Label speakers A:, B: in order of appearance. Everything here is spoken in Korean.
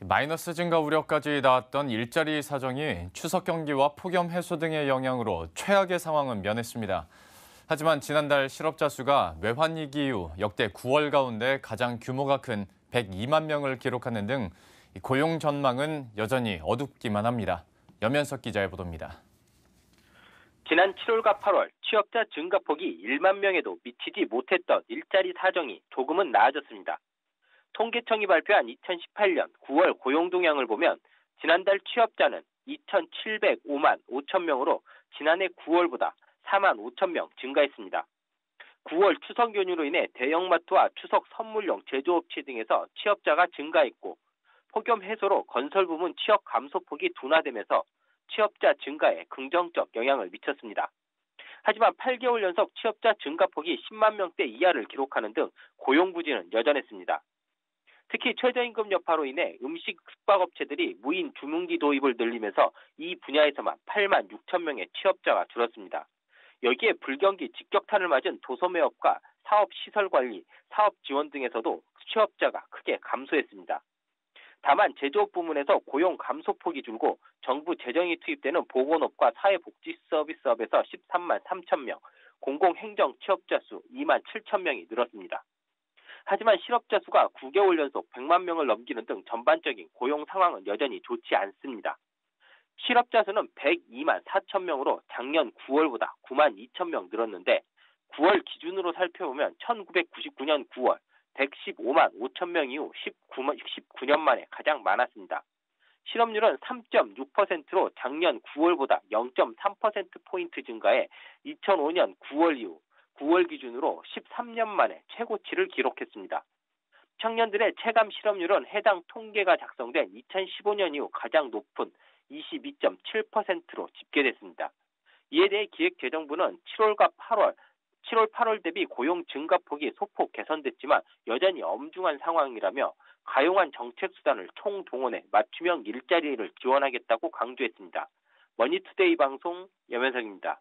A: 마이너스 증가 우려까지 나왔던 일자리 사정이 추석 경기와 폭염 해소 등의 영향으로 최악의 상황은 면했습니다. 하지만 지난달 실업자 수가 외환위기 이후 역대 9월 가운데 가장 규모가 큰 102만 명을 기록하는 등 고용 전망은 여전히 어둡기만 합니다. 염현석 기자의 보도입니다.
B: 지난 7월과 8월 취업자 증가폭이 1만 명에도 미치지 못했던 일자리 사정이 조금은 나아졌습니다. 통계청이 발표한 2018년 9월 고용 동향을 보면 지난달 취업자는 2,705만 5천 명으로 지난해 9월보다 4만 5천 명 증가했습니다. 9월 추석 연휴로 인해 대형마트와 추석 선물용 제조업체 등에서 취업자가 증가했고 폭염 해소로 건설 부문 취업 감소폭이 둔화되면서 취업자 증가에 긍정적 영향을 미쳤습니다. 하지만 8개월 연속 취업자 증가폭이 10만 명대 이하를 기록하는 등 고용 부진은 여전했습니다. 특히 최저임금 여파로 인해 음식 숙박업체들이 무인 주문기 도입을 늘리면서 이 분야에서만 8만 6천 명의 취업자가 줄었습니다. 여기에 불경기 직격탄을 맞은 도소매업과 사업시설관리, 사업지원 등에서도 취업자가 크게 감소했습니다. 다만 제조업 부문에서 고용 감소폭이 줄고 정부 재정이 투입되는 보건업과 사회복지서비스업에서 13만 3천 명, 공공행정 취업자 수 2만 7천 명이 늘었습니다. 하지만 실업자 수가 9개월 연속 100만 명을 넘기는 등 전반적인 고용 상황은 여전히 좋지 않습니다. 실업자 수는 102만 4천 명으로 작년 9월보다 9만 2천 명 늘었는데 9월 기준으로 살펴보면 1999년 9월 115만 5천 명 이후 19년 만에 가장 많았습니다. 실업률은 3.6%로 작년 9월보다 0.3%포인트 증가해 2005년 9월 이후 9월 기준으로 13년 만에 최고치를 기록했습니다. 청년들의 체감 실업률은 해당 통계가 작성된 2015년 이후 가장 높은 22.7%로 집계됐습니다. 이에 대해 기획재정부는 7월, 8월 대비 고용 증가폭이 소폭 개선됐지만 여전히 엄중한 상황이라며 가용한 정책 수단을 총동원해 맞춤형 일자리를 지원하겠다고 강조했습니다. 머니투데이 방송 염현석입니다.